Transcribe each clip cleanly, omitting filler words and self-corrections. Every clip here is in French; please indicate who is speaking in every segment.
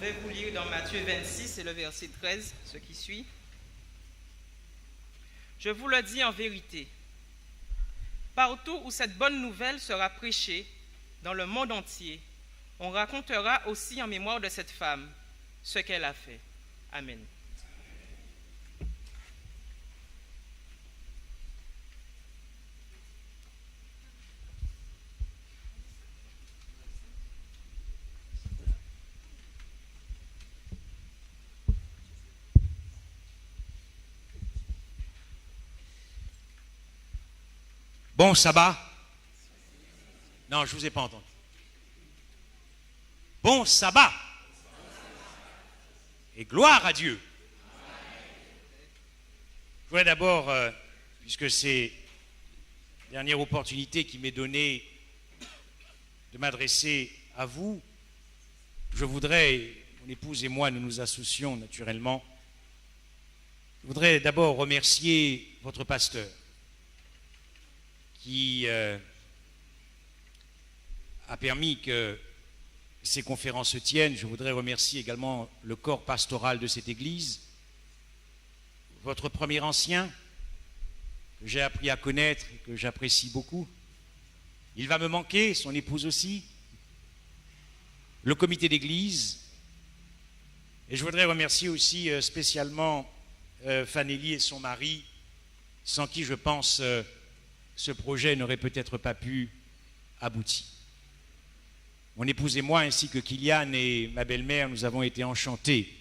Speaker 1: vais vous lire dans Matthieu 26 et le verset 13, ce qui suit. Je vous le dis en vérité, partout où cette bonne nouvelle sera prêchée, dans le monde entier, on racontera aussi en mémoire de cette femme ce qu'elle a fait. Amen.
Speaker 2: Bon sabbat. Non, je ne vous ai pas entendu. Bon sabbat. Et gloire à Dieu. Je voudrais d'abord, puisque c'est la dernière opportunité qui m'est donnée de m'adresser à vous, je voudrais, mon épouse et moi, nous nous associons naturellement, je voudrais d'abord remercier votre pasteur qui a permis que ces conférences se tiennent. Je voudrais remercier également le corps pastoral de cette église, votre premier ancien, que j'ai appris à connaître et que j'apprécie beaucoup. Il va me manquer, son épouse aussi, le comité d'église, et je voudrais remercier aussi spécialement Fanelli et son mari, sans qui, je pense, ce projet n'aurait peut-être pas pu aboutir. Mon épouse et moi, ainsi que Kylian et ma belle-mère, nous avons été enchantés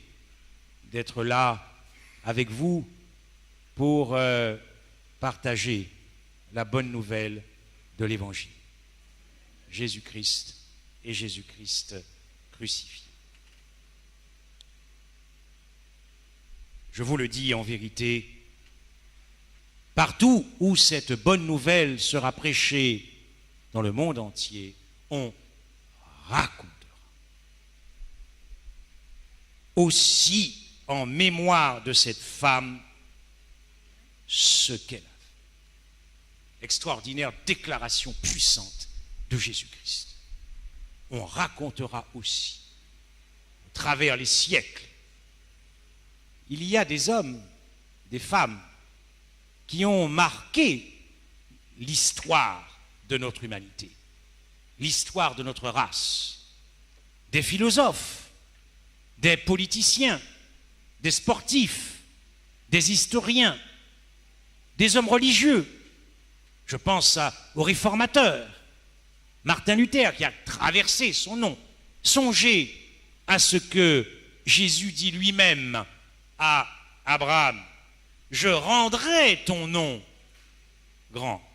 Speaker 2: d'être là avec vous pour partager la bonne nouvelle de l'Évangile. Jésus-Christ et Jésus-Christ crucifié. Je vous le dis en vérité, partout où cette bonne nouvelle sera prêchée dans le monde entier, on racontera aussi en mémoire de cette femme ce qu'elle a fait. Extraordinaire déclaration puissante de Jésus-Christ. On racontera aussi, à travers les siècles, il y a des hommes, des femmes qui ont marqué l'histoire de notre humanité, l'histoire de notre race, des philosophes, des politiciens, des sportifs, des historiens, des hommes religieux. Je pense aux réformateurs, Martin Luther qui a traversé son nom. Songez à ce que Jésus dit lui-même à Abraham. Je rendrai ton nom grand.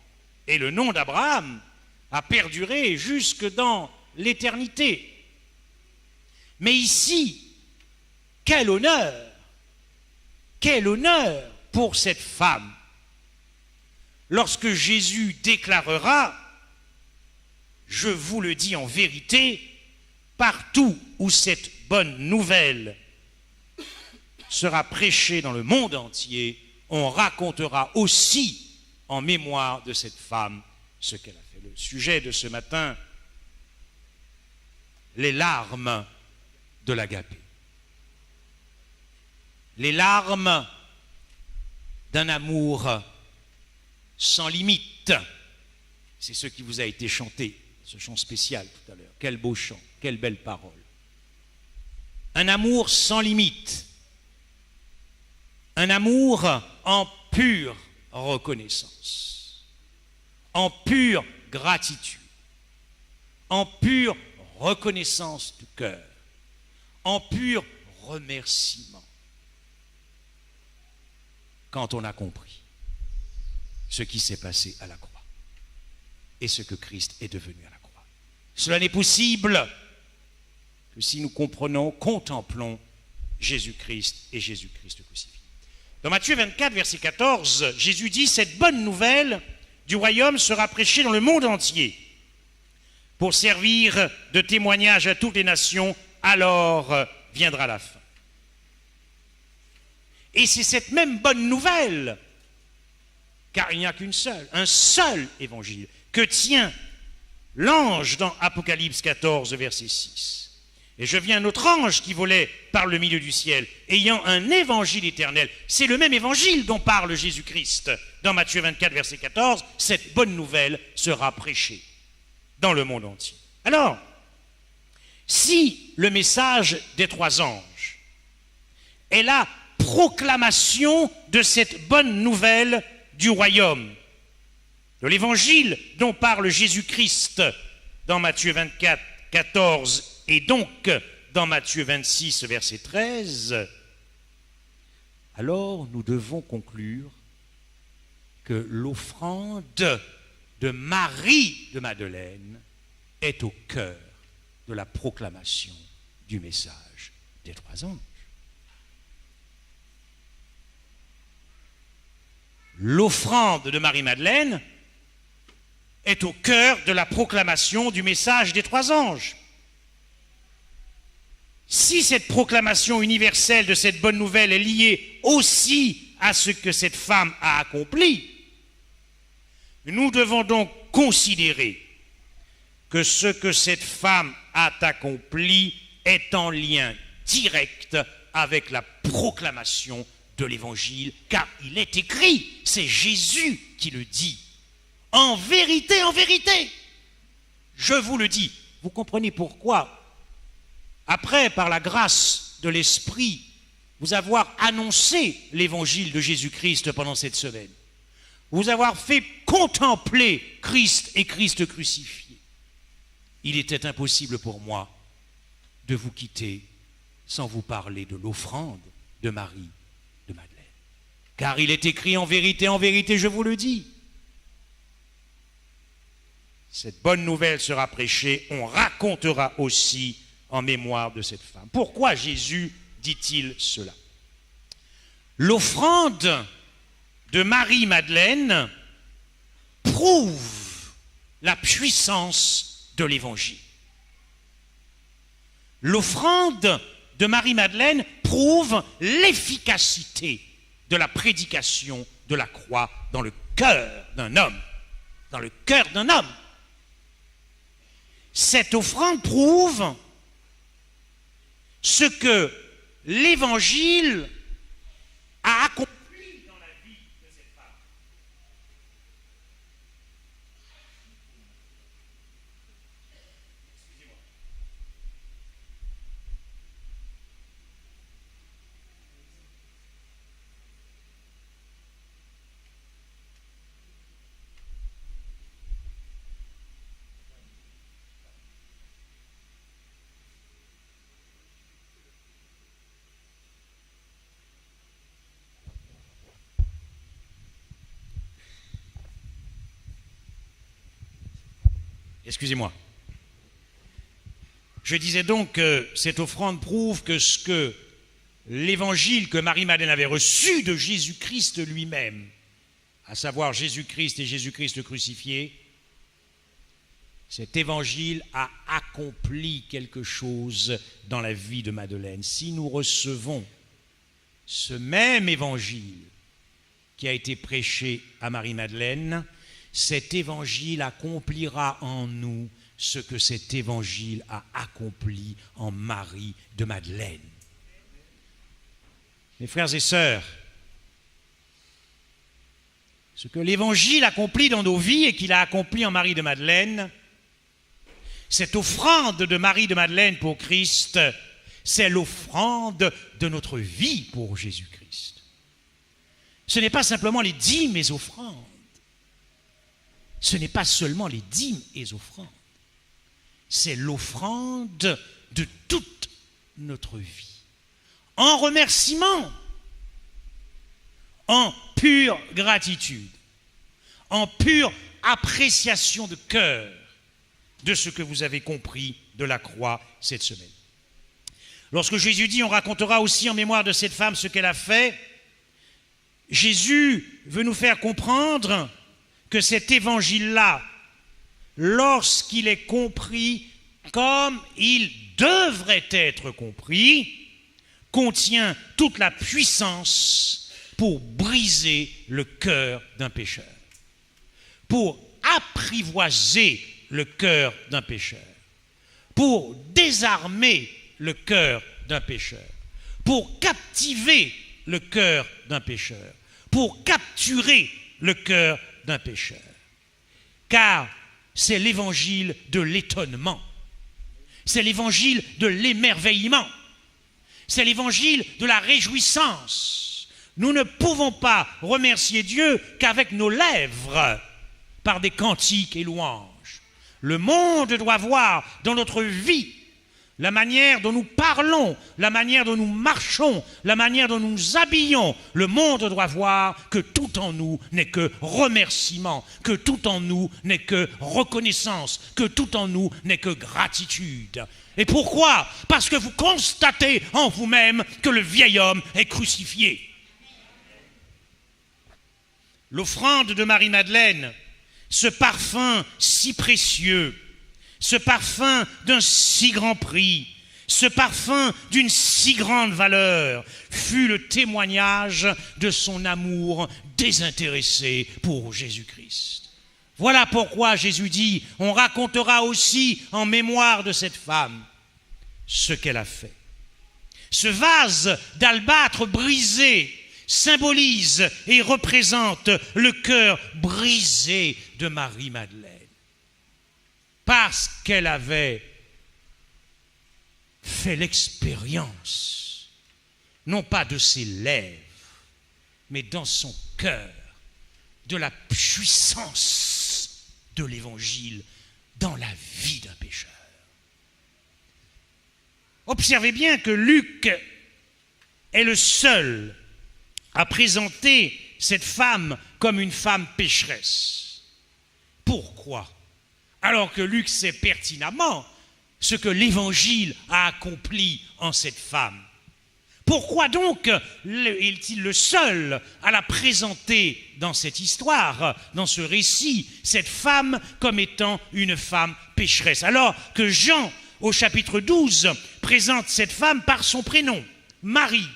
Speaker 2: Et le nom d'Abraham a perduré jusque dans l'éternité. Mais ici, quel honneur pour cette femme, lorsque Jésus déclarera, je vous le dis en vérité, partout où cette bonne nouvelle sera prêchée dans le monde entier, on racontera aussi en mémoire de cette femme ce qu'elle a fait. Le sujet de ce matin, les larmes de l'agapé. Les larmes d'un amour sans limite. C'est ce qui vous a été chanté, ce chant spécial tout à l'heure. Quel beau chant, quelle belle parole. Un amour sans limite. Un amour en pure reconnaissance, en pure gratitude, en pure reconnaissance du cœur, en pur remerciement. Quand on a compris ce qui s'est passé à la croix et ce que Christ est devenu à la croix. Cela n'est possible que si nous comprenons, contemplons Jésus-Christ et Jésus-Christ crucifié. Dans Matthieu 24, verset 14, Jésus dit « Cette bonne nouvelle du royaume sera prêchée dans le monde entier pour servir de témoignage à toutes les nations, alors viendra la fin. » Et c'est cette même bonne nouvelle, car il n'y a qu'une seule, un seul évangile, que tient l'ange dans Apocalypse 14, verset 6. Et je vis un autre ange qui volait par le milieu du ciel, ayant un évangile éternel. C'est le même évangile dont parle Jésus-Christ. Dans Matthieu 24, verset 14, cette bonne nouvelle sera prêchée dans le monde entier. Alors, si le message des 3 anges est la proclamation de cette bonne nouvelle du royaume, de l'évangile dont parle Jésus-Christ dans Matthieu 24, 14 et donc dans Matthieu 26, verset 13, alors nous devons conclure que l'offrande de Marie de Madeleine est au cœur de la proclamation du message des 3 anges. L'offrande de Marie-Madeleine est au cœur de la proclamation du message des 3 anges. Si cette proclamation universelle de cette bonne nouvelle est liée aussi à ce que cette femme a accompli, nous devons donc considérer que ce que cette femme a accompli est en lien direct avec la proclamation de l'Évangile, car il est écrit, c'est Jésus qui le dit. En vérité, je vous le dis. Vous comprenez pourquoi, après, par la grâce de l'Esprit, vous avoir annoncé l'Évangile de Jésus-Christ pendant cette semaine, vous avoir fait contempler Christ et Christ crucifié, il était impossible pour moi de vous quitter sans vous parler de l'offrande de Marie de Madeleine. Car il est écrit en vérité, je vous le dis. Cette bonne nouvelle sera prêchée, on racontera aussi en mémoire de cette femme. Pourquoi Jésus dit-il cela? L'offrande de Marie-Madeleine prouve la puissance de l'Évangile. L'offrande de Marie-Madeleine prouve l'efficacité de la prédication de la croix dans le cœur d'un homme. Dans le cœur d'un homme. Cette offrande prouve ce que l'Évangile a accompli dans la vie de cette femme. Excusez-moi. Excusez-moi. Je disais donc que cette offrande prouve que ce que l'évangile que Marie-Madeleine avait reçu de Jésus-Christ lui-même, à savoir Jésus-Christ et Jésus-Christ crucifié, cet évangile a accompli quelque chose dans la vie de Madeleine. Si nous recevons ce même évangile qui a été prêché à Marie-Madeleine, cet évangile accomplira en nous ce que cet évangile a accompli en Marie de Madeleine. Mes frères et sœurs, ce que l'évangile accomplit dans nos vies et qu'il a accompli en Marie de Madeleine, cette offrande de Marie de Madeleine pour Christ, c'est l'offrande de notre vie pour Jésus-Christ. Ce n'est pas simplement les dîmes et offrandes. Ce n'est pas seulement les dîmes et offrandes. C'est l'offrande de toute notre vie. En remerciement, en pure gratitude, en pure appréciation de cœur de ce que vous avez compris de la croix cette semaine. Lorsque Jésus dit, on racontera aussi en mémoire de cette femme ce qu'elle a fait, Jésus veut nous faire comprendre que cet évangile-là, lorsqu'il est compris comme il devrait être compris, contient toute la puissance pour briser le cœur d'un pécheur, pour apprivoiser le cœur d'un pécheur, pour désarmer le cœur d'un pécheur, pour captiver le cœur d'un pécheur, pour capturer le cœur d'un pécheur. Car c'est l'évangile de l'étonnement, c'est l'évangile de l'émerveillement, c'est l'évangile de la réjouissance. Nous ne pouvons pas remercier Dieu qu'avec nos lèvres, par des cantiques et louanges. Le monde doit voir dans notre vie la manière dont nous parlons, la manière dont nous marchons, la manière dont nous nous habillons. Le monde doit voir que tout en nous n'est que remerciement, que tout en nous n'est que reconnaissance, que tout en nous n'est que gratitude. Et pourquoi? Parce que vous constatez en vous-même que le vieil homme est crucifié. L'offrande de Marie-Madeleine, ce parfum si précieux, ce parfum d'un si grand prix, ce parfum d'une si grande valeur, fut le témoignage de son amour désintéressé pour Jésus-Christ. Voilà pourquoi Jésus dit, on racontera aussi en mémoire de cette femme ce qu'elle a fait. Ce vase d'albâtre brisé symbolise et représente le cœur brisé de Marie-Madeleine. Parce qu'elle avait fait l'expérience, non pas de ses lèvres, mais dans son cœur, de la puissance de l'Évangile dans la vie d'un pécheur. Observez bien que Luc est le seul à présenter cette femme comme une femme pécheresse. Pourquoi? Alors que Luc sait pertinemment ce que l'Évangile a accompli en cette femme. Pourquoi donc est-il le seul à la présenter dans cette histoire, dans ce récit, cette femme comme étant une femme pécheresse? Alors que Jean, au chapitre 12, présente cette femme par son prénom, Marie,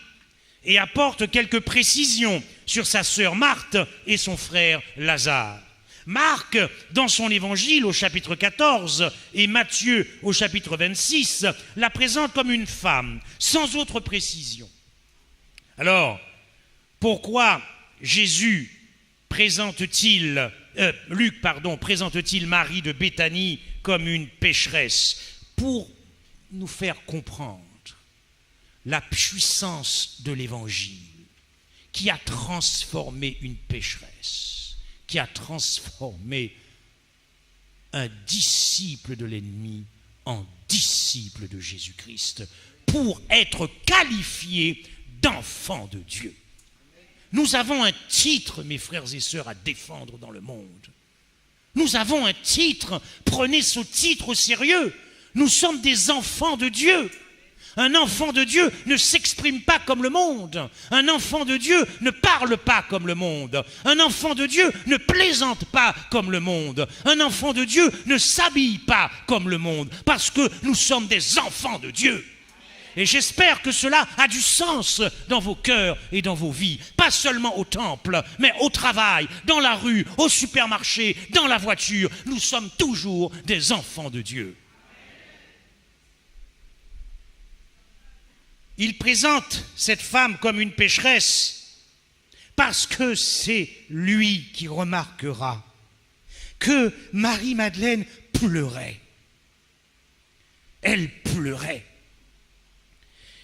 Speaker 2: et apporte quelques précisions sur sa sœur Marthe et son frère Lazare. Marc, dans son évangile au chapitre 14 et Matthieu au chapitre 26, la présente comme une femme, sans autre précision. Alors, pourquoi Luc présente-t-il Marie de Béthanie comme une pécheresse? Pour nous faire comprendre la puissance de l'évangile qui a transformé une pécheresse, qui a transformé un disciple de l'ennemi en disciple de Jésus-Christ pour être qualifié d'enfant de Dieu. Nous avons un titre, mes frères et sœurs, à défendre dans le monde. Nous avons un titre, prenez ce titre au sérieux. Nous sommes des enfants de Dieu. Un enfant de Dieu ne s'exprime pas comme le monde. Un enfant de Dieu ne parle pas comme le monde. Un enfant de Dieu ne plaisante pas comme le monde. Un enfant de Dieu ne s'habille pas comme le monde. Parce que nous sommes des enfants de Dieu. Et j'espère que cela a du sens dans vos cœurs et dans vos vies. Pas seulement au temple, mais au travail, dans la rue, au supermarché, dans la voiture. Nous sommes toujours des enfants de Dieu. Il présente cette femme comme une pécheresse parce que c'est lui qui remarquera que Marie-Madeleine pleurait. Elle pleurait.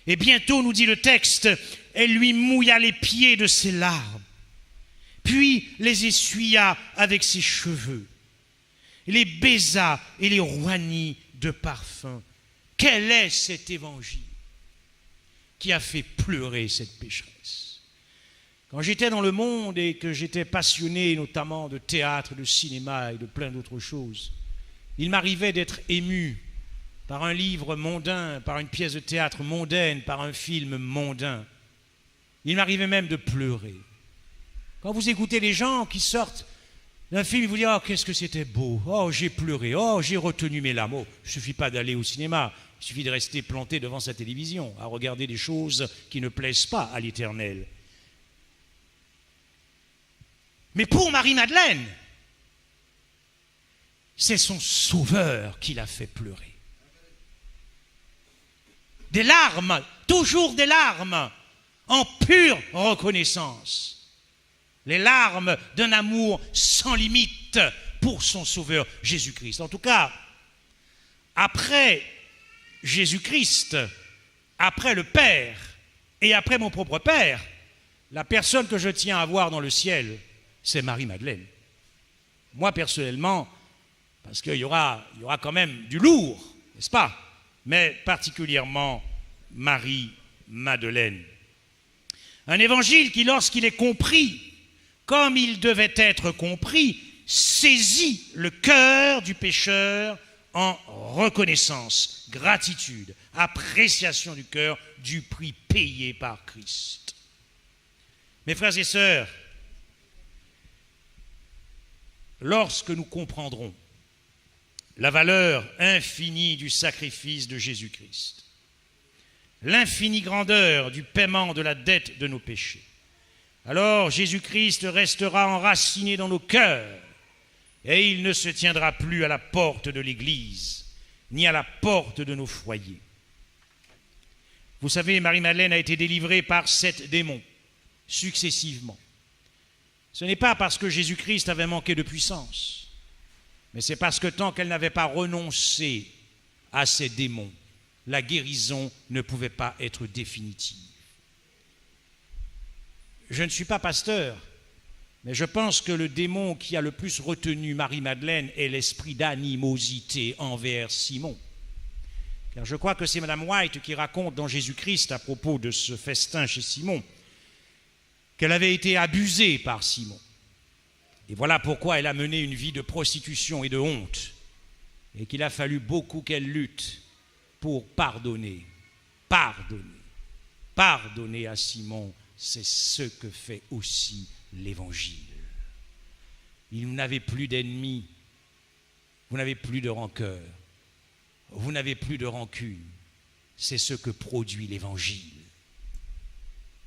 Speaker 2: Et bientôt, nous dit le texte, elle lui mouilla les pieds de ses larmes, puis les essuya avec ses cheveux, les baisa et les roignit de parfum. Quel est cet évangile qui a fait pleurer cette pécheresse? Quand j'étais dans le monde et que j'étais passionné notamment de théâtre, de cinéma et de plein d'autres choses, il m'arrivait d'être ému par un livre mondain, par une pièce de théâtre mondaine, par un film mondain. Il m'arrivait même de pleurer. Quand vous écoutez les gens qui sortent d'un film, ils vous disent « Oh, qu'est-ce que c'était beau! Oh, j'ai pleuré! Oh, j'ai retenu mes larmes! » Il ne suffit pas d'aller au cinéma. Il suffit de rester planté devant sa télévision, à regarder des choses qui ne plaisent pas à l'Éternel. Mais pour Marie-Madeleine, c'est son sauveur qui l'a fait pleurer. des larmes, toujours des larmes, en pure reconnaissance. Les larmes d'un amour sans limite pour son Sauveur Jésus-Christ. En tout cas, après Jésus-Christ, après le Père et après mon propre Père, la personne que je tiens à voir dans le ciel, c'est Marie-Madeleine. Moi, personnellement, parce qu'il y aura quand même du lourd, n'est-ce pas? Mais particulièrement Marie-Madeleine. Un évangile qui, lorsqu'il est compris comme il devait être compris, saisit le cœur du pécheur en reconnaissance, gratitude, appréciation du cœur du prix payé par Christ. Mes frères et sœurs, lorsque nous comprendrons la valeur infinie du sacrifice de Jésus-Christ, l'infinie grandeur du paiement de la dette de nos péchés, alors Jésus-Christ restera enraciné dans nos cœurs et il ne se tiendra plus à la porte de l'Église, ni à la porte de nos foyers. Vous savez, Marie-Madeleine a été délivrée par 7 démons, successivement. Ce n'est pas parce que Jésus-Christ avait manqué de puissance, mais c'est parce que tant qu'elle n'avait pas renoncé à ces démons, la guérison ne pouvait pas être définitive. Je ne suis pas pasteur, mais je pense que le démon qui a le plus retenu Marie-Madeleine est l'esprit d'animosité envers Simon. Car je crois que c'est Madame White qui raconte dans Jésus-Christ à propos de ce festin chez Simon qu'elle avait été abusée par Simon. Et voilà pourquoi elle a mené une vie de prostitution et de honte et qu'il a fallu beaucoup qu'elle lutte pour pardonner. Pardonner à Simon, c'est ce que fait aussi l'Évangile. Vous n'avez plus d'ennemis, vous n'avez plus de rancœur, vous n'avez plus de rancune. C'est ce que produit l'Évangile.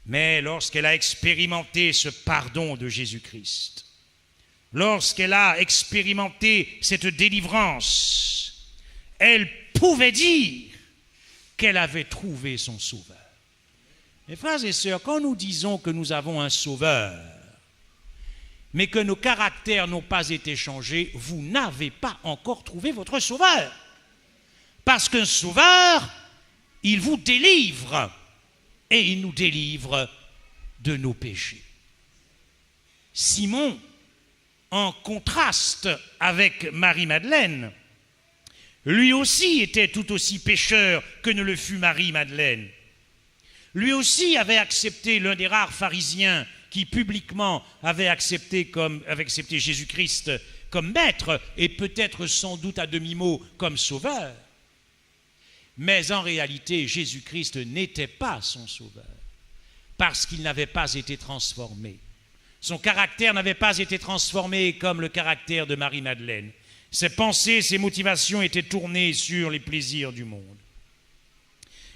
Speaker 2: Mais lorsqu'elle a expérimenté ce pardon de Jésus-Christ, lorsqu'elle a expérimenté cette délivrance, elle pouvait dire qu'elle avait trouvé son Sauveur. Mes frères et sœurs, quand nous disons que nous avons un Sauveur, mais que nos caractères n'ont pas été changés, vous n'avez pas encore trouvé votre Sauveur. Parce qu'un Sauveur, il vous délivre, et il nous délivre de nos péchés. Simon, en contraste avec Marie-Madeleine, lui aussi était tout aussi pécheur que ne le fut Marie-Madeleine. Lui aussi avait accepté l'un des rares pharisiens qui publiquement avait accepté Jésus-Christ comme maître et peut-être sans doute à demi-mot comme sauveur. Mais en réalité, Jésus-Christ n'était pas son sauveur parce qu'il n'avait pas été transformé. Son caractère n'avait pas été transformé comme le caractère de Marie-Madeleine. Ses pensées, ses motivations étaient tournées sur les plaisirs du monde.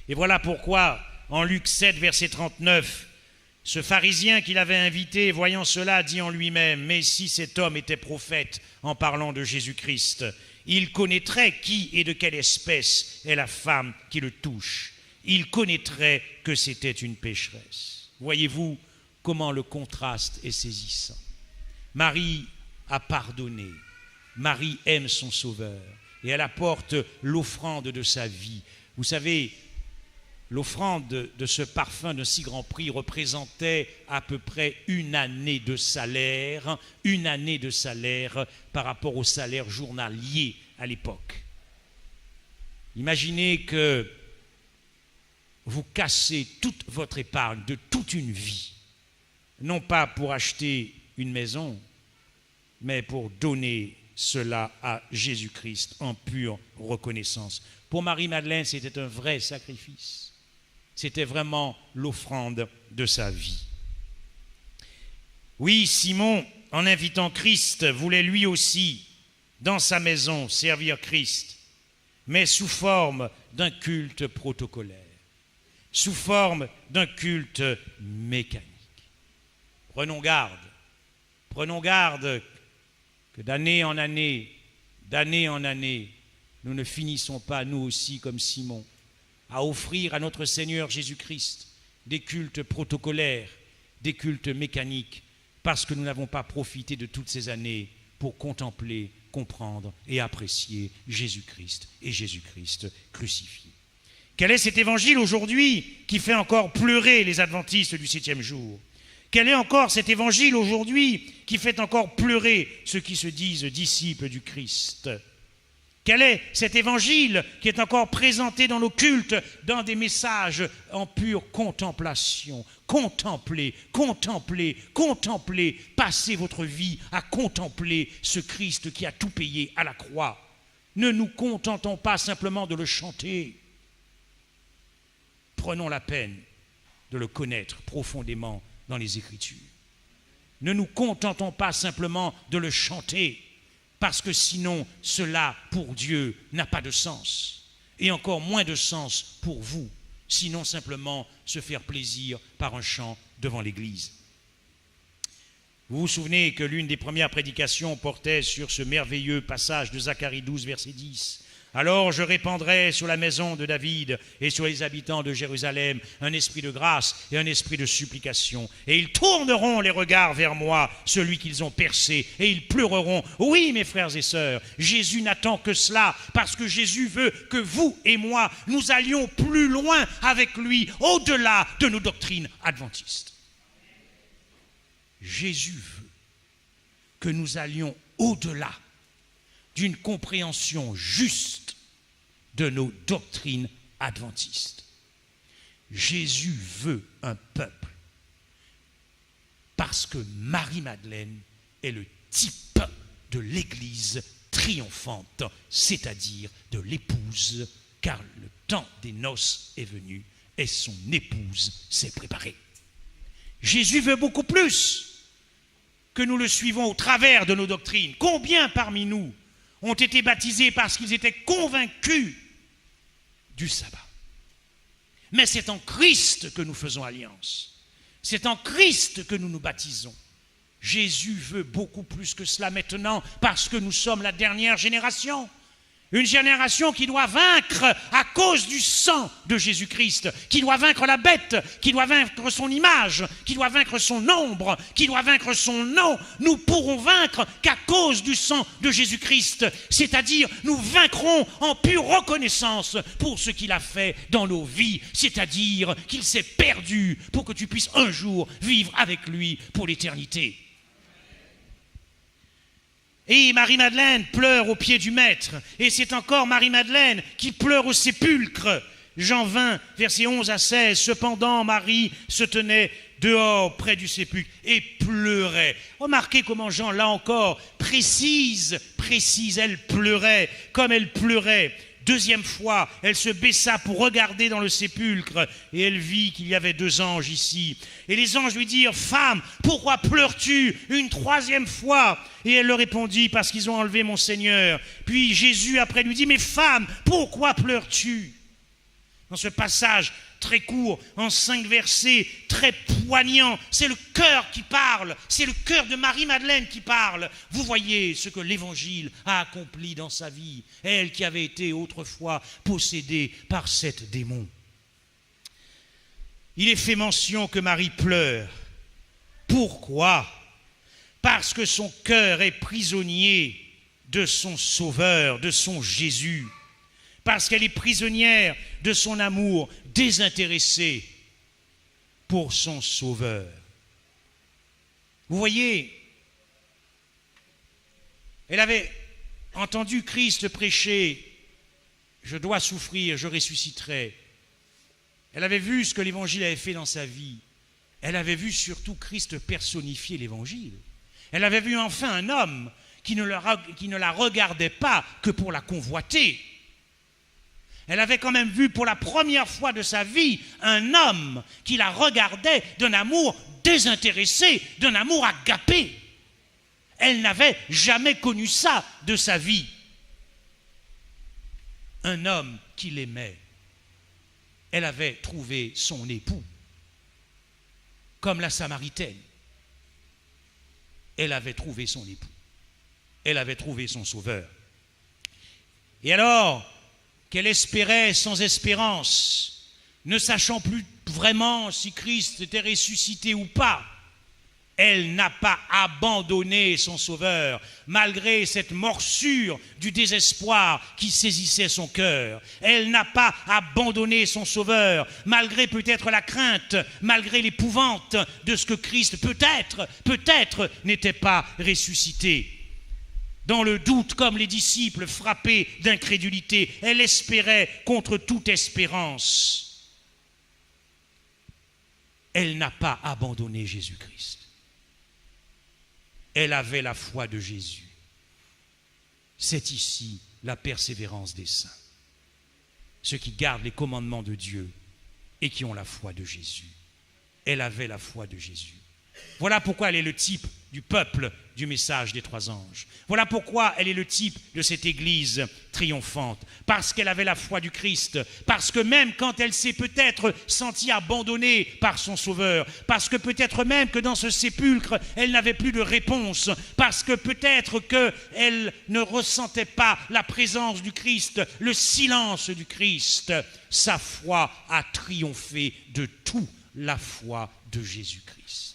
Speaker 2: Et voilà pourquoi, en Luc 7, verset 39, ce pharisien qui l'avait invité, voyant cela, dit en lui-même, « Mais si cet homme était prophète en parlant de Jésus-Christ, il connaîtrait qui et de quelle espèce est la femme qui le touche. Il connaîtrait que c'était une pécheresse. » Voyez-vous comment le contraste est saisissant. Marie a pardonné. Marie aime son Sauveur et elle apporte l'offrande de sa vie. Vous savez, l'offrande de ce parfum d'un si grand prix représentait à peu près une année de salaire par rapport au salaire journalier à l'époque. Imaginez que vous cassez toute votre épargne de toute une vie, non pas pour acheter une maison, mais pour donner cela à Jésus-Christ en pure reconnaissance. Pour Marie-Madeleine, c'était un vrai sacrifice. C'était vraiment l'offrande de sa vie. Oui, Simon, en invitant Christ, voulait lui aussi, dans sa maison, servir Christ, mais sous forme d'un culte protocolaire, sous forme d'un culte mécanique. Prenons garde que d'année en année, nous ne finissons pas, nous aussi, comme Simon, à offrir à notre Seigneur Jésus-Christ des cultes protocolaires, des cultes mécaniques, parce que nous n'avons pas profité de toutes ces années pour contempler, comprendre et apprécier Jésus-Christ et Jésus-Christ crucifié. Quel est cet évangile aujourd'hui qui fait encore pleurer les adventistes du 7e jour? Quel est encore cet évangile aujourd'hui qui fait encore pleurer ceux qui se disent disciples du Christ? Quel est cet évangile qui est encore présenté dans nos cultes, dans des messages en pure contemplation? Contemplez, contemplez, contemplez, passez votre vie à contempler ce Christ qui a tout payé à la croix. Ne nous contentons pas simplement de le chanter. Prenons la peine de le connaître profondément dans les Écritures. Ne nous contentons pas simplement de le chanter, parce que sinon, cela, pour Dieu, n'a pas de sens. Et encore moins de sens pour vous, sinon simplement se faire plaisir par un chant devant l'Église. Vous vous souvenez que l'une des premières prédications portait sur ce merveilleux passage de Zacharie 12, verset 10. « Alors je répandrai sur la maison de David et sur les habitants de Jérusalem un esprit de grâce et un esprit de supplication. Et ils tourneront les regards vers moi, celui qu'ils ont percé, et ils pleureront. » Oui, mes frères et sœurs, Jésus n'attend que cela, parce que Jésus veut que vous et moi, nous allions plus loin avec lui, au-delà de nos doctrines adventistes. Jésus veut que nous allions au-delà d'une compréhension juste de nos doctrines adventistes. Jésus veut un peuple parce que Marie-Madeleine est le type de l'Église triomphante, c'est-à-dire de l'épouse, car le temps des noces est venu et son épouse s'est préparée. Jésus veut beaucoup plus que nous le suivons au travers de nos doctrines. Combien parmi nous ont été baptisés parce qu'ils étaient convaincus du sabbat? Mais c'est en Christ que nous faisons alliance. C'est en Christ que nous nous baptisons. Jésus veut beaucoup plus que cela maintenant parce que nous sommes la dernière génération. Une génération qui doit vaincre à cause du sang de Jésus-Christ, qui doit vaincre la bête, qui doit vaincre son image, qui doit vaincre son ombre, qui doit vaincre son nom. Nous pourrons vaincre qu'à cause du sang de Jésus-Christ, c'est-à-dire nous vaincrons en pure reconnaissance pour ce qu'il a fait dans nos vies, c'est-à-dire qu'il s'est perdu pour que tu puisses un jour vivre avec lui pour l'éternité. Et Marie-Madeleine pleure aux pieds du Maître. Et c'est encore Marie-Madeleine qui pleure au sépulcre. Jean 20, versets 11 à 16. Cependant, Marie se tenait dehors près du sépulcre et pleurait. Remarquez comment Jean, là encore, précise, elle pleurait comme elle pleurait. Deuxième fois, elle se baissa pour regarder dans le sépulcre et elle vit qu'il y avait 2 anges ici. Et les anges lui dirent « Femme, pourquoi pleures-tu une 3e fois ?» Et elle leur répondit « Parce qu'ils ont enlevé mon Seigneur. » Puis Jésus après lui dit « Mais femme, pourquoi pleures-tu » Dans ce passage très court, en 5 versets, très poignant, c'est le cœur qui parle, c'est le cœur de Marie-Madeleine qui parle. Vous voyez ce que l'Évangile a accompli dans sa vie, elle qui avait été autrefois possédée par 7 démons. Il est fait mention que Marie pleure. Pourquoi ? Parce que son cœur est prisonnier de son Sauveur, de son Jésus. Parce qu'elle est prisonnière de son amour désintéressé pour son Sauveur. Vous voyez, elle avait entendu Christ prêcher « Je dois souffrir, je ressusciterai ». Elle avait vu ce que l'Évangile avait fait dans sa vie. Elle avait vu surtout Christ personnifier l'Évangile. Elle avait vu enfin un homme qui ne la regardait pas que pour la convoiter. Elle avait quand même vu pour la première fois de sa vie un homme qui la regardait d'un amour désintéressé, d'un amour agapé. Elle n'avait jamais connu ça de sa vie. Un homme qui l'aimait. Elle avait trouvé son époux, comme la Samaritaine. Elle avait trouvé son époux. Elle avait trouvé son Sauveur. Et alors, qu'elle espérait sans espérance, ne sachant plus vraiment si Christ était ressuscité ou pas, elle n'a pas abandonné son Sauveur, malgré cette morsure du désespoir qui saisissait son cœur. Elle n'a pas abandonné son Sauveur, malgré peut-être la crainte, malgré l'épouvante de ce que Christ peut-être n'était pas ressuscité. Dans le doute, comme les disciples frappés d'incrédulité, elle espérait contre toute espérance. Elle n'a pas abandonné Jésus-Christ. Elle avait la foi de Jésus. C'est ici la persévérance des saints. Ceux qui gardent les commandements de Dieu et qui ont la foi de Jésus. Elle avait la foi de Jésus. Voilà pourquoi elle est le type du peuple du message des 3 anges. Voilà pourquoi elle est le type de cette église triomphante. Parce qu'elle avait la foi du Christ. Parce que même quand elle s'est peut-être sentie abandonnée par son Sauveur, parce que peut-être même que dans ce sépulcre, elle n'avait plus de réponse, parce que peut-être qu'elle ne ressentait pas la présence du Christ, le silence du Christ, sa foi a triomphé de tout la foi de Jésus-Christ.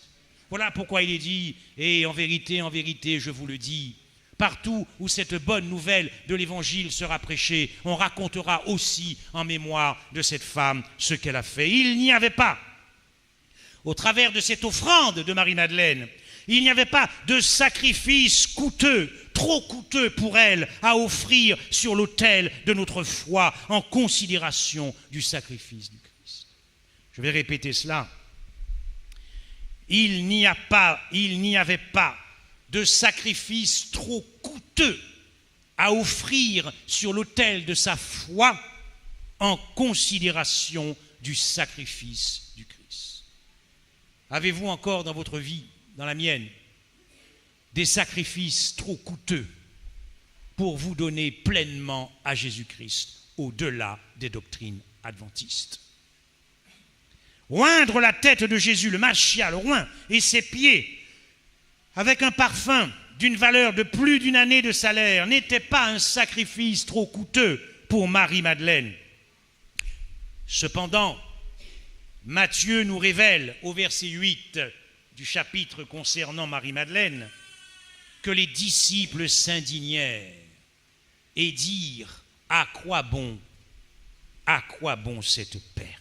Speaker 2: Voilà pourquoi il est dit, et en vérité, je vous le dis, partout où cette bonne nouvelle de l'Évangile sera prêchée, on racontera aussi en mémoire de cette femme ce qu'elle a fait. Il n'y avait pas, au travers de cette offrande de Marie-Madeleine, il n'y avait pas de sacrifice coûteux, trop coûteux pour elle à offrir sur l'autel de notre foi en considération du sacrifice du Christ. Je vais répéter cela. Il n'y avait pas de sacrifice trop coûteux à offrir sur l'autel de sa foi en considération du sacrifice du Christ. Avez-vous encore dans votre vie, dans la mienne, des sacrifices trop coûteux pour vous donner pleinement à Jésus-Christ au-delà des doctrines adventistes? Oindre la tête de Jésus, le Machia, le roi, et ses pieds, avec un parfum d'une valeur de plus d'une année de salaire, n'était pas un sacrifice trop coûteux pour Marie-Madeleine. Cependant, Matthieu nous révèle au verset 8 du chapitre concernant Marie-Madeleine que les disciples s'indignèrent et dirent « À quoi bon cette perte ?»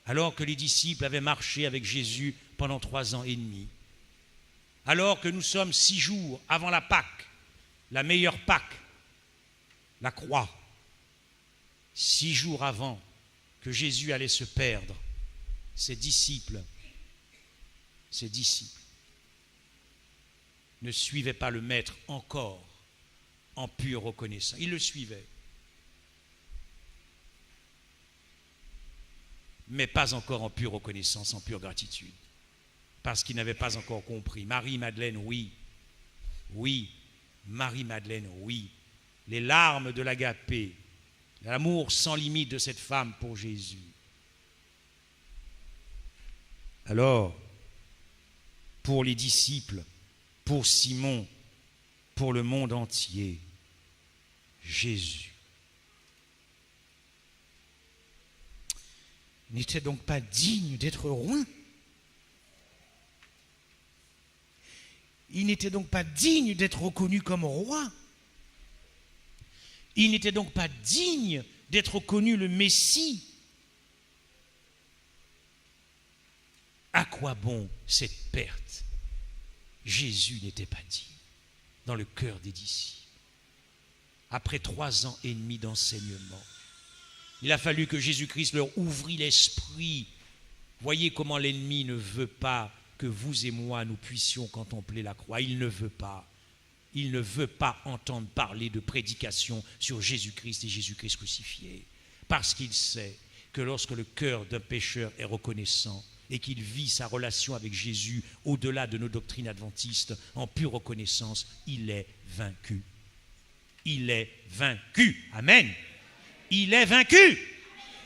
Speaker 2: Alors que les disciples avaient marché avec Jésus pendant 3 ans et demi, alors que nous sommes 6 jours avant la Pâque, la meilleure Pâque, la croix, 6 jours avant que Jésus allait se perdre, ses disciples ne suivaient pas le Maître encore en pure reconnaissance. Ils le suivaient, mais pas encore en pure reconnaissance, en pure gratitude, parce qu'ils n'avaient pas encore compris. Marie-Madeleine, oui, Marie-Madeleine, oui. Les larmes de l'agapé, l'amour sans limite de cette femme pour Jésus. Alors, pour les disciples, pour Simon, pour le monde entier, Jésus n'était donc pas digne d'être roi. Il n'était donc pas digne d'être reconnu comme roi. Il n'était donc pas digne d'être reconnu le Messie. À quoi bon cette perte? Jésus n'était pas digne dans le cœur des disciples. Après 3 ans et demi d'enseignement, il a fallu que Jésus-Christ leur ouvrit l'esprit. Voyez comment l'ennemi ne veut pas que vous et moi nous puissions contempler la croix. Il ne veut pas. Il ne veut pas entendre parler de prédication sur Jésus-Christ et Jésus-Christ crucifié. Parce qu'il sait que lorsque le cœur d'un pécheur est reconnaissant et qu'il vit sa relation avec Jésus au-delà de nos doctrines adventistes en pure reconnaissance, il est vaincu. Il est vaincu. Amen. Il est vaincu.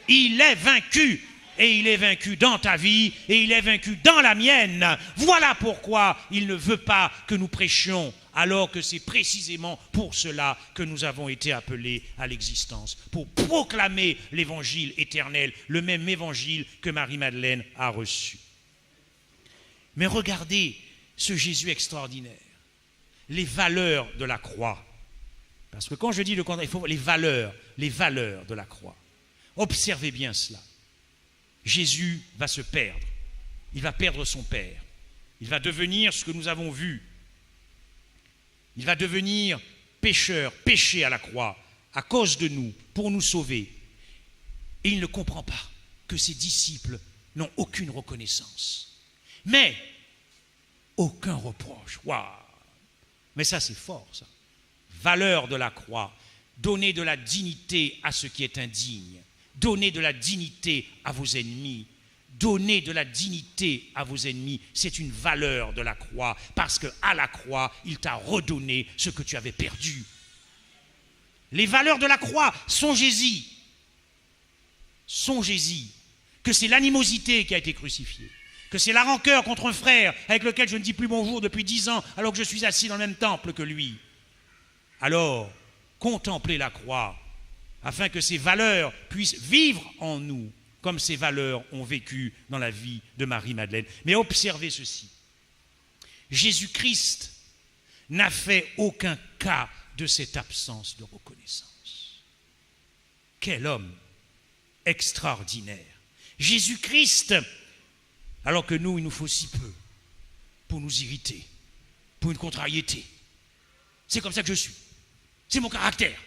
Speaker 2: Il est vaincu. Et il est vaincu dans ta vie et il est vaincu dans la mienne. Voilà pourquoi il ne veut pas que nous prêchions alors que c'est précisément pour cela que nous avons été appelés à l'existence, pour proclamer l'évangile éternel, le même évangile que Marie-Madeleine a reçu. Mais regardez ce Jésus extraordinaire, les valeurs de la croix. Parce que quand je dis le contraire, il faut les valeurs de la croix. Observez bien cela. Jésus va se perdre. Il va perdre son Père. Il va devenir ce que nous avons vu. Il va devenir pécheur, péché à la croix, à cause de nous, pour nous sauver. Et il ne comprend pas que ses disciples n'ont aucune reconnaissance. Mais aucun reproche. Waouh! Mais ça, c'est fort, ça. Valeur de la croix. Donner de la dignité à ce qui est indigne. Donner de la dignité à vos ennemis. Donner de la dignité à vos ennemis, c'est une valeur de la croix, parce qu'à la croix, il t'a redonné ce que tu avais perdu. Les valeurs de la croix, songez-y que c'est l'animosité qui a été crucifiée, que c'est la rancœur contre un frère avec lequel je ne dis plus bonjour depuis 10 ans, alors que je suis assis dans le même temple que lui. Alors, contemplez la croix, afin que ces valeurs puissent vivre en nous, comme ces valeurs ont vécu dans la vie de Marie-Madeleine. Mais observez ceci. Jésus-Christ n'a fait aucun cas de cette absence de reconnaissance. Quel homme extraordinaire. Jésus-Christ, alors que nous, il nous faut si peu pour nous irriter, pour une contrariété. C'est comme ça que je suis. C'est mon caractère.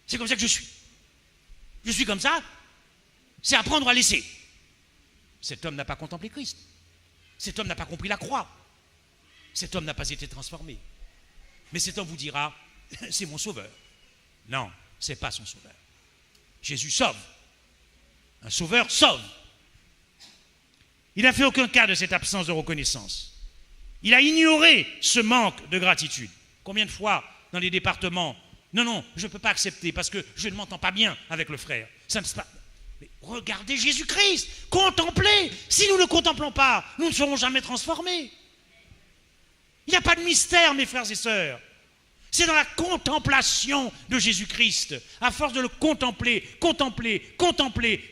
Speaker 2: C'est comme ça que je suis. Je suis comme ça. C'est apprendre à laisser. Cet homme n'a pas contemplé Christ. Cet homme n'a pas compris la croix. Cet homme n'a pas été transformé. Mais cet homme vous dira, c'est mon sauveur. Non, ce n'est pas son sauveur. Jésus sauve. Un sauveur sauve. Il n'a fait aucun cas de cette absence de reconnaissance. Il a ignoré ce manque de gratitude. Combien de fois dans les départements, non, je ne peux pas accepter parce que je ne m'entends pas bien avec le frère. Ça ne se passe. Mais regardez Jésus-Christ, contemplez. Si nous ne contemplons pas, nous ne serons jamais transformés. Il n'y a pas de mystère, mes frères et sœurs. C'est dans la contemplation de Jésus-Christ. À force de le contempler,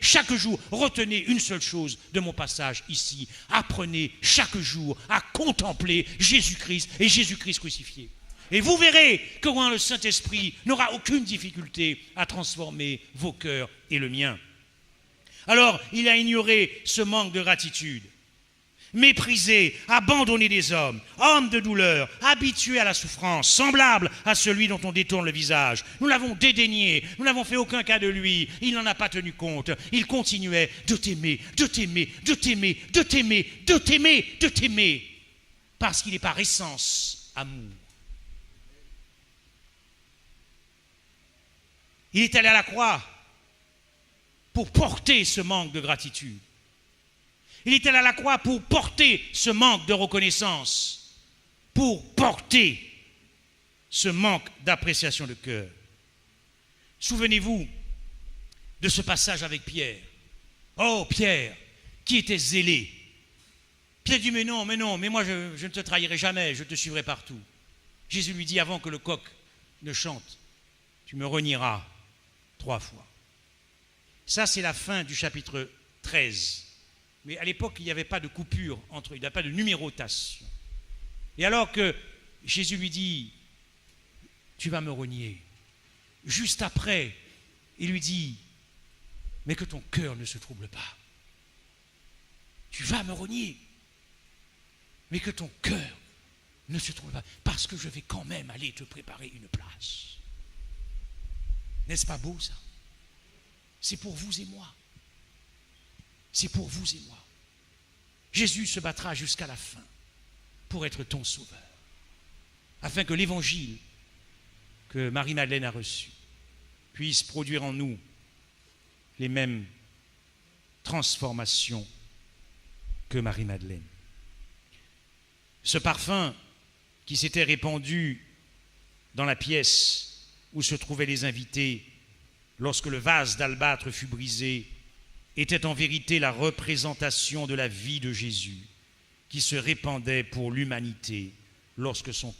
Speaker 2: chaque jour, retenez une seule chose de mon passage ici. Apprenez chaque jour à contempler Jésus-Christ et Jésus-Christ crucifié. Et vous verrez comment le Saint-Esprit n'aura aucune difficulté à transformer vos cœurs et le mien. Alors, il a ignoré ce manque de gratitude. Méprisé, abandonné des hommes, homme de douleur, habitué à la souffrance, semblable à celui dont on détourne le visage. Nous l'avons dédaigné, nous n'avons fait aucun cas de lui, il n'en a pas tenu compte. Il continuait de t'aimer, parce qu'il est par essence amour. Il est allé à la croix pour porter ce manque de gratitude. Il est allé à la croix pour porter ce manque de reconnaissance, pour porter ce manque d'appréciation de cœur. Souvenez-vous de ce passage avec Pierre. Oh, Pierre, qui était zélé. Pierre dit, mais non, mais moi je ne te trahirai jamais, je te suivrai partout. Jésus lui dit, avant que le coq ne chante, tu me renieras 3 fois. Ça, c'est la fin du chapitre 13. Mais à l'époque, il n'y avait pas de coupure entre eux, il n'y avait pas de numérotation. Et alors que Jésus lui dit, tu vas me renier. Juste après, il lui dit, mais que ton cœur ne se trouble pas. Tu vas me renier, mais que ton cœur ne se trouble pas, parce que je vais quand même aller te préparer une place. N'est-ce pas beau ça? C'est pour vous et moi. C'est pour vous et moi. Jésus se battra jusqu'à la fin pour être ton sauveur, afin que l'évangile que Marie-Madeleine a reçu puisse produire en nous les mêmes transformations que Marie-Madeleine. Ce parfum qui s'était répandu dans la pièce où se trouvaient les invités lorsque le vase d'albâtre fut brisé était en vérité la représentation de la vie de Jésus qui se répandait pour l'humanité lorsque son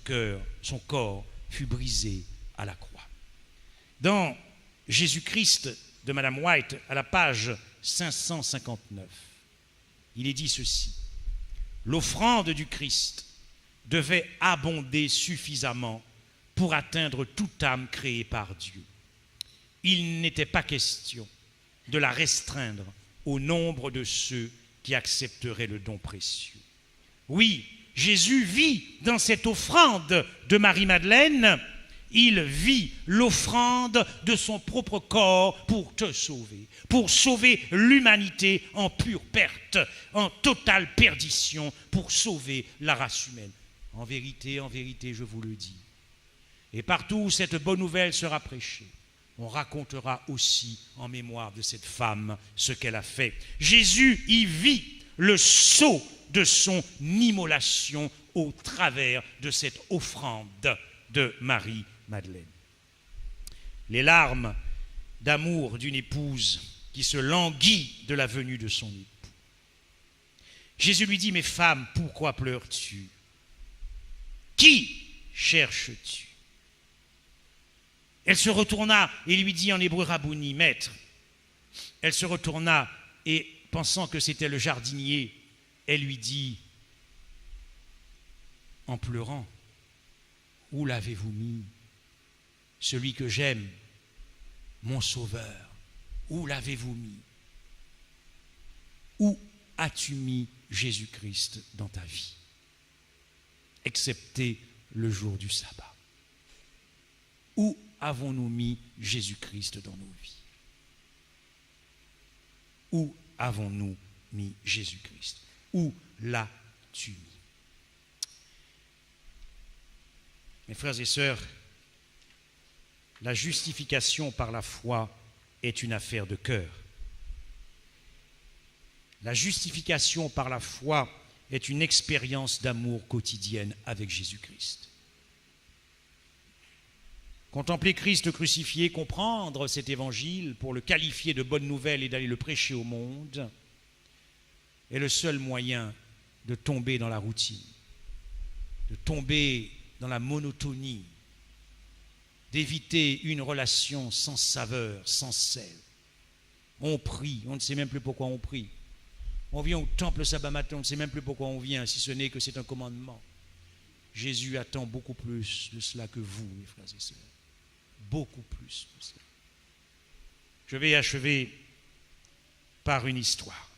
Speaker 2: corps fut brisé à la croix. Dans Jésus-Christ de Madame White, à la page 559, il est dit ceci: l'offrande du Christ devait abonder suffisamment pour atteindre toute âme créée par Dieu. Il n'était pas question de la restreindre au nombre de ceux qui accepteraient le don précieux. Oui, Jésus vit dans cette offrande de Marie-Madeleine, il vit l'offrande de son propre corps pour te sauver, pour sauver l'humanité en pure perte, en totale perdition, pour sauver la race humaine. En vérité, je vous le dis. Et partout où cette bonne nouvelle sera prêchée, on racontera aussi en mémoire de cette femme ce qu'elle a fait. Jésus y vit le sceau de son immolation au travers de cette offrande de Marie-Madeleine. Les larmes d'amour d'une épouse qui se languit de la venue de son époux. Jésus lui dit: mais femme, pourquoi pleures-tu? Qui cherches-tu? Elle se retourna et lui dit en hébreu: Rabouni, maître. Elle se retourna et, pensant que c'était le jardinier, elle lui dit en pleurant: où l'avez-vous mis? Celui que j'aime, mon sauveur, où l'avez-vous mis? Où as-tu mis Jésus-Christ dans ta vie, excepté le jour du sabbat? Où avons-nous mis Jésus-Christ dans nos vies? Où avons-nous mis Jésus-Christ? Où l'as-tu mis? Mes frères et sœurs, la justification par la foi est une affaire de cœur. La justification par la foi est une expérience d'amour quotidienne avec Jésus-Christ. Contempler Christ crucifié, comprendre cet évangile pour le qualifier de bonne nouvelle et d'aller le prêcher au monde est le seul moyen de tomber dans la routine, de tomber dans la monotonie, d'éviter une relation sans saveur, sans sel. On prie, on ne sait même plus pourquoi on prie. On vient au temple le sabbat matin, on ne sait même plus pourquoi on vient, si ce n'est que c'est un commandement. Jésus attend beaucoup plus de cela que vous, mes frères et sœurs. Beaucoup plus de cela. Je vais achever par une histoire.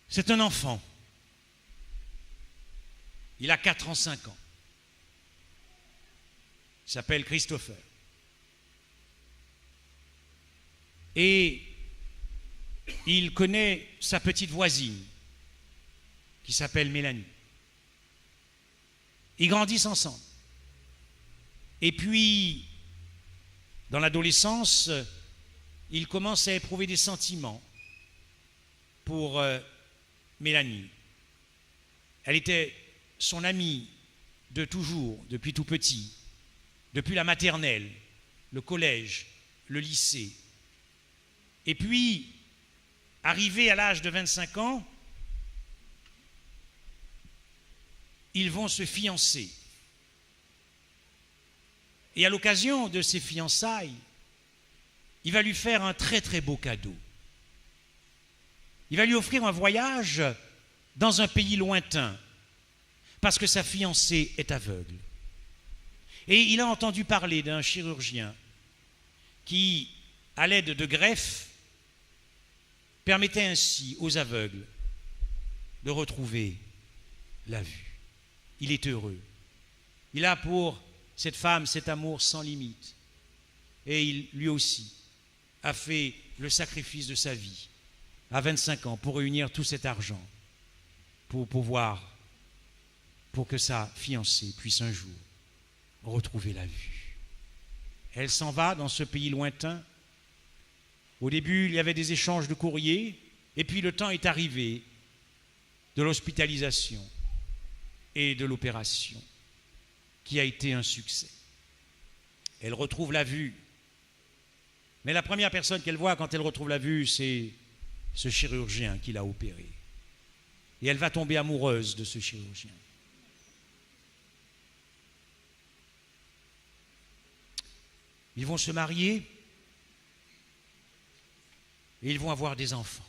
Speaker 2: C'est un enfant. Il a 4 ans, 5 ans. Il s'appelle Christopher. Et il connaît sa petite voisine qui s'appelle Mélanie. Ils grandissent ensemble. Et puis, dans l'adolescence, il commence à éprouver des sentiments pour Mélanie. Elle était son amie de toujours, depuis tout petit, depuis la maternelle, le collège, le lycée. Et puis, arrivé à l'âge de 25 ans, ils vont se fiancer. Et à l'occasion de ces fiançailles, il va lui faire un très très beau cadeau. Il va lui offrir un voyage dans un pays lointain, parce que sa fiancée est aveugle. Et il a entendu parler d'un chirurgien qui, à l'aide de greffes, permettait ainsi aux aveugles de retrouver la vue. Il est heureux. Il a pour cette femme cet amour sans limite. Et il, lui aussi, a fait le sacrifice de sa vie à 25 ans pour réunir tout cet argent pour que sa fiancée puisse un jour retrouver la vue. Elle s'en va dans ce pays lointain. Au début, il y avait des échanges de courriers, et puis le temps est arrivé de l'hospitalisation et de l'opération, qui a été un succès. Elle retrouve la vue. Mais la première personne qu'elle voit quand elle retrouve la vue, c'est ce chirurgien qui l'a opéré. Et elle va tomber amoureuse de ce chirurgien. Ils vont se marier et ils vont avoir des enfants.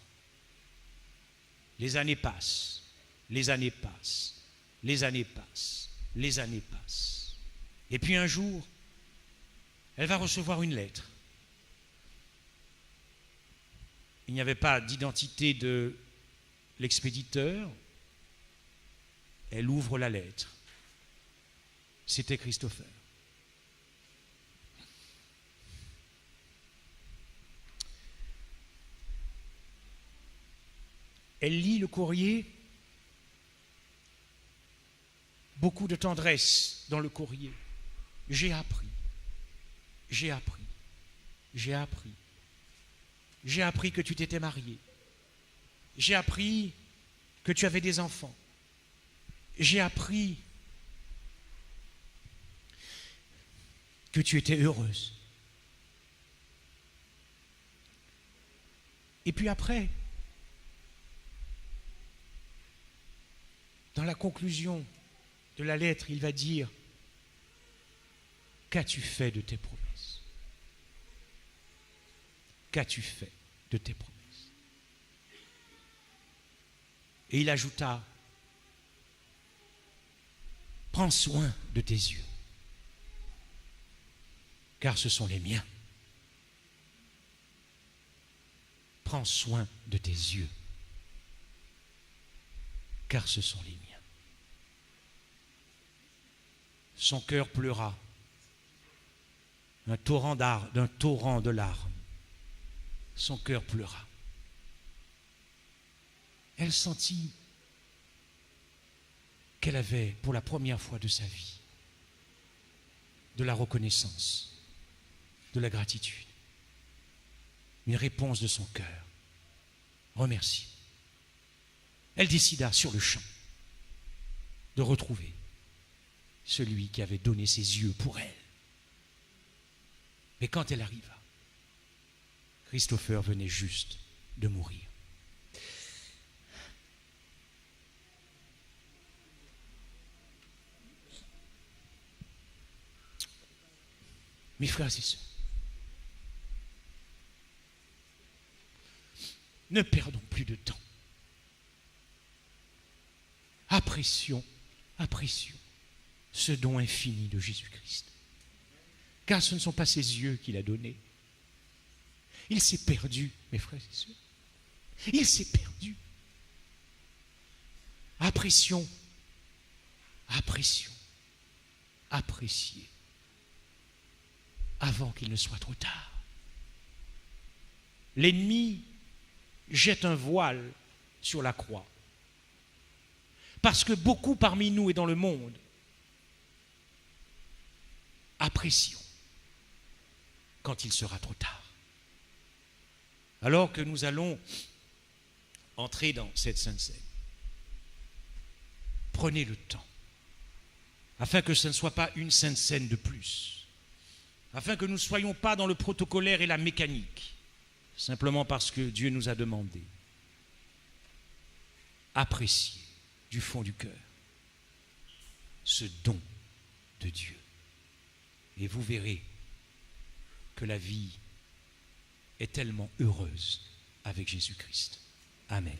Speaker 2: Les années passent, les années passent, les années passent, les années passent. Et puis un jour, elle va recevoir une lettre. Il n'y avait pas d'identité de l'expéditeur. Elle ouvre la lettre. C'était Christopher. Elle lit le courrier, beaucoup de tendresse dans le courrier. J'ai appris, j'ai appris, j'ai appris. J'ai appris que tu t'étais marié. J'ai appris que tu avais des enfants. J'ai appris que tu étais heureuse. Et puis après, dans la conclusion de la lettre, il va dire « Qu'as-tu fait de tes promesses ? Qu'as-tu fait de tes promesses ?» Et il ajouta « Prends soin de tes yeux, car ce sont les miens. Prends soin de tes yeux, car ce sont les miens. » Son cœur pleura, d'un torrent de larmes. Son cœur pleura. Elle sentit qu'elle avait, pour la première fois de sa vie, de la reconnaissance, de la gratitude, une réponse de son cœur. Remercie. Elle décida sur le champ de retrouver celui qui avait donné ses yeux pour elle. Mais quand elle arriva, Christopher venait juste de mourir. Mes frères et sœurs, ne perdons plus de temps. Apprécions ce don infini de Jésus-Christ. Car ce ne sont pas ses yeux qu'il a donnés. Il s'est perdu, mes frères et sœurs. Il s'est perdu. Apprécions, appréciez, avant qu'il ne soit trop tard. L'ennemi jette un voile sur la croix. Parce que beaucoup parmi nous et dans le monde apprécions quand il sera trop tard. Alors que nous allons entrer dans cette Sainte Seine, prenez le temps, afin que ce ne soit pas une Sainte Seine de plus, afin que nous ne soyons pas dans le protocolaire et la mécanique, simplement parce que Dieu nous a demandé. Appréciez du fond du cœur ce don de Dieu. Et vous verrez que la vie est tellement heureuse avec Jésus-Christ. Amen.